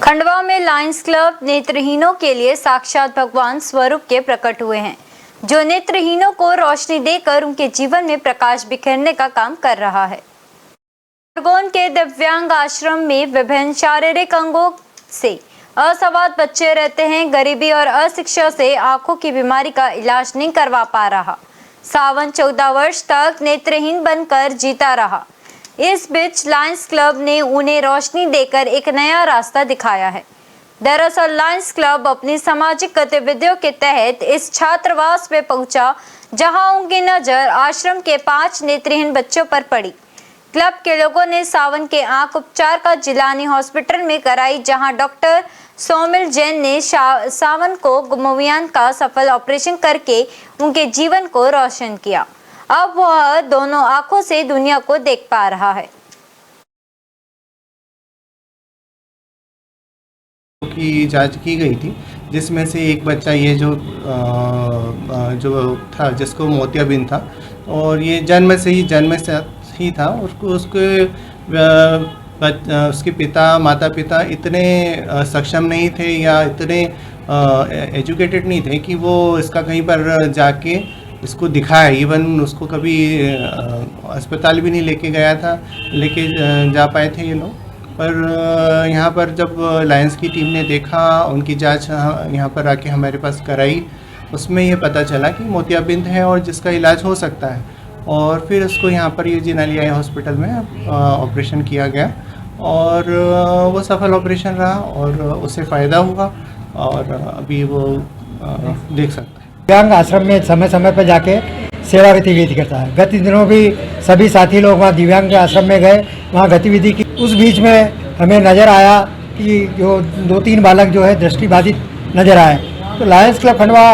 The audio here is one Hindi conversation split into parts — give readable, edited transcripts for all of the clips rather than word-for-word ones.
खंडवा में लायंस क्लब नेत्रहीनों के लिए साक्षात भगवान स्वरूप के प्रकट हुए हैं, जो नेत्रहीनों को रोशनी देकर उनके जीवन में प्रकाश बिखेरने का काम कर रहा है। खरगोन के दिव्यांग आश्रम में विभिन्न शारीरिक अंगों से असवाद बच्चे रहते हैं। गरीबी और अशिक्षा से आंखों की बीमारी का इलाज नहीं करवा पा रहा। सावन 14 वर्ष तक नेत्रहीन बनकर जीता रहा। इस बीच लायंस क्लब ने उन्हें रोशनी देकर एक नया रास्ता दिखाया है। दरअसल लायंस क्लब अपनी सामाजिक गतिविधियों के तहत इस छात्रावास में पहुंचा, जहां उनकी नजर आश्रम के 5 नेत्रहीन बच्चों पर पड़ी। क्लब के लोगों ने सावन के आंख उपचार का जिलानी हॉस्पिटल में कराई, जहां डॉक्टर सोमिल जैन ने सावन को गुमवियान का सफल ऑपरेशन करके उनके जीवन को रोशन किया। अब वह दोनों आंखों से दुनिया को देख पा रहा है। की जांच की गई थी, जिसमें से एक बच्चा ये जो था, जिसको मोतियाबिंद था, और ये जन्म से ही था। उसके माता पिता इतने सक्षम नहीं थे या इतने एजुकेटेड नहीं थे कि वो इसका कहीं पर जाके इसको दिखाया। इवन उसको कभी अस्पताल भी नहीं लेके जा पाए थे ये लोग। पर यहाँ पर जब लायंस की टीम ने देखा, उनकी जांच यहाँ पर आके हमारे पास कराई, उसमें ये पता चला कि मोतियाबिंद है और जिसका इलाज हो सकता है। और फिर उसको यहाँ पर ये जिलानी आई हॉस्पिटल में ऑपरेशन किया गया और वो सफल ऑपरेशन रहा और उससे फ़ायदा हुआ और अभी वो देख सकता है। दिव्यांग आश्रम में समय समय पर जाके सेवा गतिविधि करता है। गत दिनों भी सभी साथी लोग वहाँ दिव्यांग के आश्रम में गए, वहाँ गतिविधि की। उस बीच में हमें नज़र आया कि जो 2-3 बालक जो है दृष्टिबाधित नज़र आए। तो लायंस क्लब खंडवा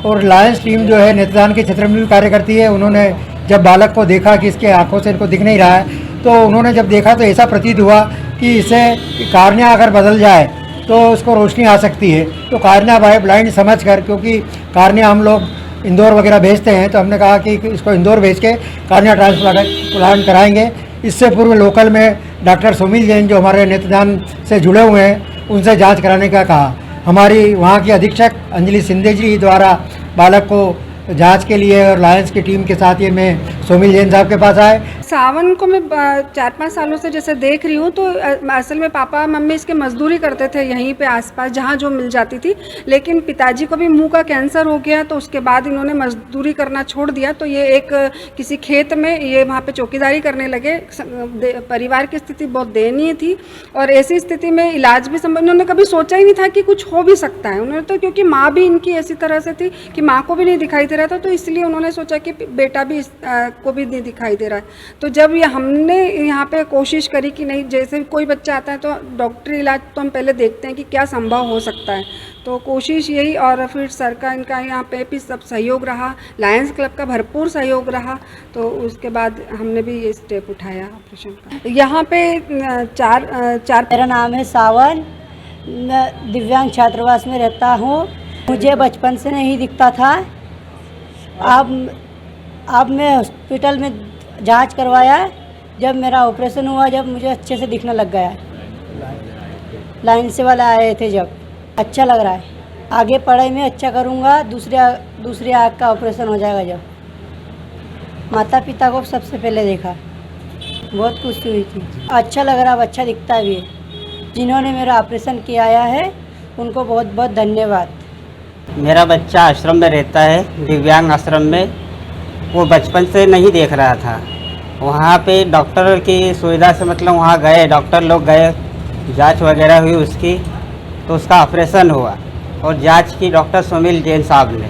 और लायंस टीम जो है नेत्रदान के क्षेत्र में भी कार्य करती है। उन्होंने जब बालक को देखा कि इसके आँखों से इनको दिख नहीं रहा है, तो उन्होंने जब देखा तो ऐसा प्रतीत हुआ कि इसे कार्निया अगर बदल जाए तो उसको रोशनी आ सकती है। तो कार्निया ब्लाइंड समझकर, क्योंकि कार्निया हम लोग इंदौर वगैरह भेजते हैं, तो हमने कहा कि इसको इंदौर भेज के कार्निया ट्रांसप्लांट कराएंगे। इससे पूर्व लोकल में डॉक्टर सोमिल जैन जो हमारे नेत्रदान से जुड़े हुए हैं, उनसे जांच कराने का कहा। हमारी वहाँ की अधीक्षक अंजलि सिंधे जी द्वारा बालक को जांच के लिए और लायंस की टीम के साथ ये मैं सोमिल जैन साहब के पास आए। सावन को मैं 4-5 सालों से जैसे देख रही हूँ, तो असल में पापा मम्मी इसके मजदूरी करते थे यहीं पे आसपास जहाँ जो मिल जाती थी। लेकिन पिताजी को भी मुंह का कैंसर हो गया, तो उसके बाद इन्होंने मजदूरी करना छोड़ दिया। तो ये एक किसी खेत में ये वहाँ पे चौकीदारी करने लगे। परिवार की स्थिति बहुत दयनीय थी और ऐसी स्थिति में इलाज भी संभव, इन्होंने कभी सोचा ही नहीं था कि कुछ हो भी सकता है। उन्होंने तो, क्योंकि माँ भी इनकी ऐसी तरह से थी कि माँ को भी नहीं दिखाई दे रहा था, तो इसलिए उन्होंने सोचा कि बेटा भी को भी नहीं दिखाई दे रहा है। तो जब ये हमने यहाँ पे कोशिश करी कि नहीं, जैसे कोई बच्चा आता है तो डॉक्टरी इलाज तो हम पहले देखते हैं कि क्या संभव हो सकता है। तो कोशिश यही, और फिर सरकार इनका यहाँ पे भी सब सहयोग रहा, लायंस क्लब का भरपूर सहयोग रहा। तो उसके बाद हमने भी ये स्टेप उठाया ऑपरेशन का। यहाँ पे चार मेरा नाम है सावन, मैं दिव्यांग छात्रावास में रहता हूँ। मुझे बचपन से नहीं दिखता था। अब मैं हॉस्पिटल में जांच करवाया, जब मेरा ऑपरेशन हुआ, जब मुझे अच्छे से दिखने लग गया। लायंस वाले आए थे, जब अच्छा लग रहा है। आगे पढ़ाई में अच्छा करूँगा, दूसरी आँख का ऑपरेशन हो जाएगा। जब माता पिता को सबसे पहले देखा, बहुत खुशी हुई थी। अच्छा लग रहा, अब अच्छा दिखता भी है। जिन्होंने मेरा ऑपरेशन किया है उनको बहुत बहुत धन्यवाद। मेरा बच्चा आश्रम में रहता है, दिव्यांग आश्रम में। वो बचपन से नहीं देख रहा था। वहाँ पे डॉक्टर की सुविधा से, मतलब वहाँ गए, डॉक्टर लोग गए, जांच वगैरह हुई उसकी, तो उसका ऑपरेशन हुआ। और जांच की डॉक्टर सोमिल जैन साहब ने।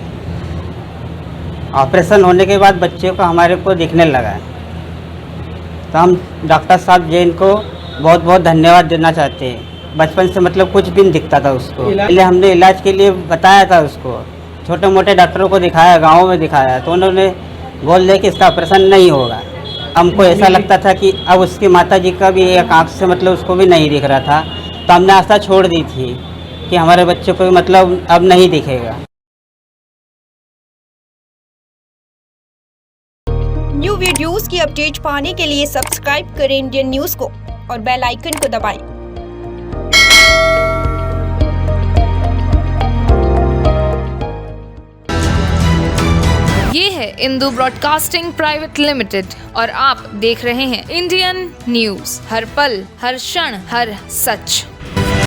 ऑपरेशन होने के बाद बच्चे को हमारे को दिखने लगा। तो हम डॉक्टर साहब जैन को बहुत बहुत धन्यवाद देना चाहते हैं। बचपन से मतलब कुछ भी नहीं दिखता था उसको। पहले हमने इलाज के लिए बताया था उसको, छोटे मोटे डॉक्टरों को दिखाया, गाँव में दिखाया, तो उन्होंने बोल दिया कि इसका ऑपरेशन नहीं होगा। हमको ऐसा लगता था कि अब उसकी माताजी का भी एक आँख से मतलब उसको भी नहीं दिख रहा था, तो हमने आशा छोड़ दी थी कि हमारे बच्चे को मतलब अब नहीं दिखेगा। न्यू वीडियोस की अपडेट पाने के लिए सब्सक्राइब करें इंडियन न्यूज़ को और बेल आइकन को दबाएं। इंदु ब्रॉडकास्टिंग प्राइवेट लिमिटेड और आप देख रहे हैं इंडियन न्यूज, हर पल, हर क्षण, हर सच।